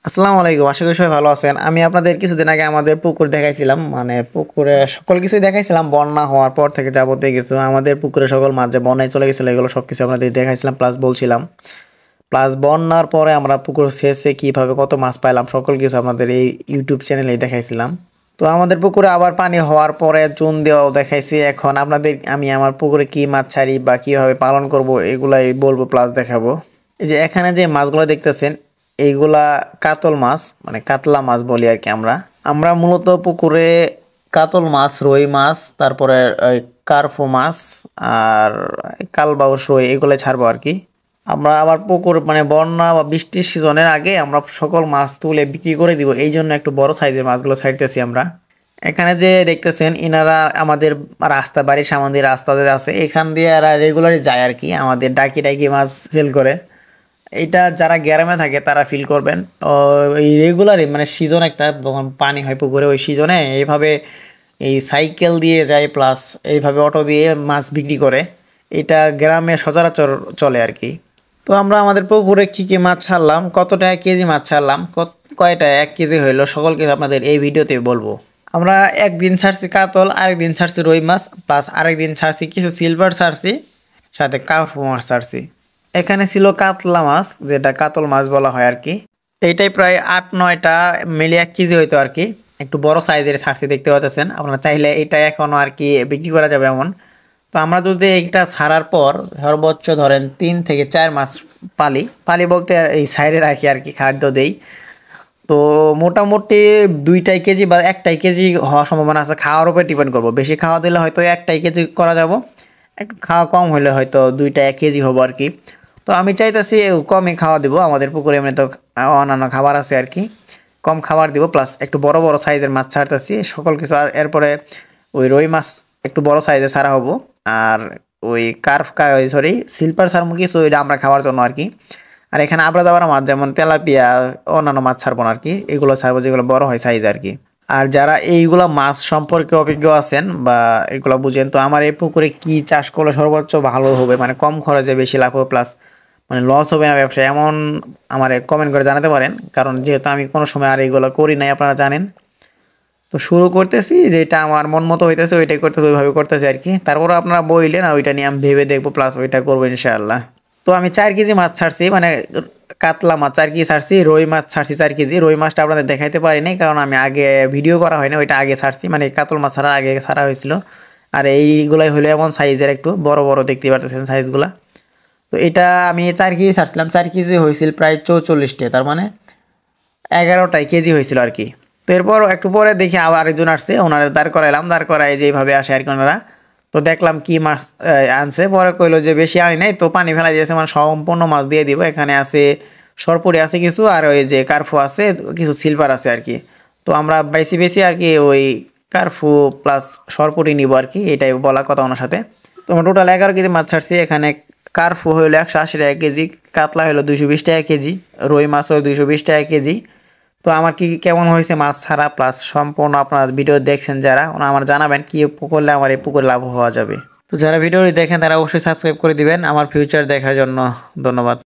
আসসালামু আলাইকুম। আশা করি সবাই ভালো আছেন। আমি আপনাদের কিছুদিন আগে আমাদের পুকুর দেখাইছিলাম। মানে পুকুরে সকল কিছুই দেখাইছিলাম। বন্যা হওয়ার পর থেকে যাবতীয় কিছু আমাদের পুকুরে সকল মাছ যে বন্যায় চলে গেছিল এগুলো সবকিছু আপনাদের দেখাইছিলাম প্লাস বলছিলাম। প্লাস বন্যার পরে আমরা পুকুর শেষে কিভাবে কত মাছ পাইলাম সকল কিছু আপনাদের এই ইউটিউব চ্যানেলেই দেখাইছিলাম। তো আমাদের পুকুরে আবার পানি হওয়ার পরে চুন দেওয়াও দেখাইছি। এখন আপনাদের আমি আমার পুকুরে কি মাছ ছাড়ি বা কিভাবে পালন করব এগুলাই বলবো প্লাস দেখাবো। এই যে এখানে যে মাছগুলো দেখতেছেন এইগুলা কাতল মাছ, মানে কাতলা মাছ বলি আর কি। আমরা আমরা মূলত পুকুরে কাতল মাছ, রুই মাছ, তারপরে ওই কার্পু মাছ আর কালবাউস, রুই এগুলো ছাড়বো আর কি। আমরা আবার পুকুর মানে বন্যা বা বৃষ্টির সিজনের আগে আমরা সকল মাছ তুলে বিক্রি করে দিব, এই জন্য একটু বড় সাইজের মাছগুলো ছাড়তেছি আমরা। এখানে যে দেখতেছেন ইনারা আমাদের রাস্তা, বাড়ির সামনে দিয়ে রাস্তা যে আছে এখান দিয়ে এরা রেগুলারই যায় আর কি, আমাদের ডাকি ডাকি মাছ সেল করে। এটা যারা গ্রামে থাকে তারা ফিল করবেন। এই রেগুলারই মানে সিজন একটা যখন পানি হয় পুকুরে ওই সিজনে এইভাবে এই সাইকেল দিয়ে যায় প্লাস এইভাবে অটো দিয়ে মাছ বিক্রি করে। এটা গ্রামে সচরাচর চলে আর কি। তো আমরা আমাদের পুকুরে কী কী মাছ ছাড়লাম, কত টাকা কেজি মাছ ছাড়লাম, কয়টা 1 কেজি হইলো, সকল কিছু আপনাদের এই ভিডিওতে বলবো। আমরা একদিন ছাড়ছি কাতল, আরেকদিন ছাড়ছি রুই মাছ, প্লাস আরেকদিন ছাড়ছি কিছু সিলভার ছাড়ছি, সাথে কার্পু মাছ ছাড়ছি। এখানে ছিল কাতলা মাছ, যেটা কাতল মাছ বলা হয় আর কি। এইটাই প্রায় 8-9টা মিলে 1 কেজি হইতো আর কি। একটু বড় সাইজের ছাড়ছি, দেখতে পাচ্ছেন আপনারা। চাইলে এটা এখনও আর কি বিক্রি করা যাবে এমন। তো আমরা যদি এইটা ছাড়ার পর সর্বোচ্চ ধরেন 3 থেকে 4 মাস পালি পালি বলতে এই সাইডে রাখি আর কি, খাদ্য দেই। তো মোটামুটি 2টা কেজি বা 1টা কেজি হওয়ার সম্ভাবনা আছে। খাওয়ার উপরে ডিপেন্ড করবো। বেশি খাওয়া দিলে হয়তো 1টা কেজি করা যাব, একটু খাওয়া কম হলে হয়তো 2টা 1 কেজি হবো আর কি। তো আমি চাইতেছি কমই খাওয়া দিব, আমাদের পুকুরে এমনি তো অন্যান্য খাবার আছে আর কি। কম খাবার দিব, প্লাস একটু বড় বড় সাইজের মাছ ছাড়তেছি সকল কিছু। আর এরপরে ওই রুই মাছ একটু বড় সাইজে ছাড়া হবো। আর ওই সরি সিলভার ছাড়বো কিছু, ওইটা আমরা খাওয়ার জন্য আর কি। আর এখানে আবরা দাবরা মাছ যেমন তেলাপিয়া, অন্যান্য মাছ ছাড়বো না আর কি। এগুলো ছাড়বো যেগুলো বড় হয় সাইজ আর কি। আর যারা এইগুলা মাছ সম্পর্কে অভিজ্ঞ আছেন বা এগুলো বুঝেন, তো আমার এই পুকুরে কি চাষ করলে সর্বোচ্চ ভালো হবে, মানে কম খরচে বেশি লাভ হবে প্লাস মানে লস হবে না ব্যবসা, এমন আমার কমেন্ট করে জানাতে পারেন। কারণ যেহেতু আমি কোনো সময় আর এইগুলো করি নাই, আপনারা জানেন। তো শুরু করতেছি, যেটা আমার মন মতো হইতেছে ওইটাই করতেছি, ওইভাবে করতেছি আর কি। তারপরও আপনারা বইলেন ওইটা নিয়ে আমি ভেবে দেখবো, প্লাস ওইটা করবো ইনশাআল্লাহ। তো আমি 4 কেজি মাছ ছাড়ছি, মানে কাতলা মাছ 4 কেজি ছাড়ছি, রুই মাছ ছাড়ছি 4 কেজি। রুই মাছটা আপনাদের দেখাইতে পারিনি কারণ আমি আগে ভিডিও করা হয়নি, ওইটা আগে ছাড়ছি, মানে কাতল মাছ ছাড়ার আগে ছাড়া হয়েছিল। আর এইগুলাই হলো এমন সাইজের, একটু বড় বড় দেখতে পারতেছেন সাইজগুলা। তো এটা আমি 4 কেজি ছাড়ছিলাম, 4 কেজি হয়েছিল প্রায় 44টে, তার মানে 11টা কেজি হয়েছিল আর কি। তো এরপর একটু পরে দেখি আবার আরেকজন আসছে, ওনারা দাঁড় করাইলাম, দাঁড় করাই যেভাবে আসে আর কি ওনারা। তো দেখলাম কি মাছ আনছে, পরে কইলো যে বেশি আনি নাই, তো পানি ফেলা দিয়েছে, মানে সম্পূর্ণ মাছ দিয়ে দিব। এখানে আছে সরপুরি আছে কিছু, আর ওই যে কার্ফু আছে কিছু, সিলভার আছে আর কি। তো আমরা বেশি বেশি আর কি ওই কার্ফু প্লাস সরপুরি নিব আর কি, এটাই বলা কথা ওনার সাথে। তো আমরা টোটাল 11 কেজি মাছ ছাড়ছি। এখানে কার্ফু হইলো 180 টাকা কেজি, কাতলা হইলো 220 টাকা কেজি, রুই মাছ হলো 220 টাকা কেজি। তো আমার কি কেমন হয়েছে মাছ ছাড়া প্লাস সম্পূর্ণ আপনার ভিডিও দেখছেন যারা, ওরা আমার জানাবেন কি করলে আমার এই পুকুরে লাভ হওয়া যাবে। তো যারা ভিডিওটি দেখেন তারা অবশ্যই সাবস্ক্রাইব করে দিবেন আমার ফিউচার দেখার জন্য। ধন্যবাদ।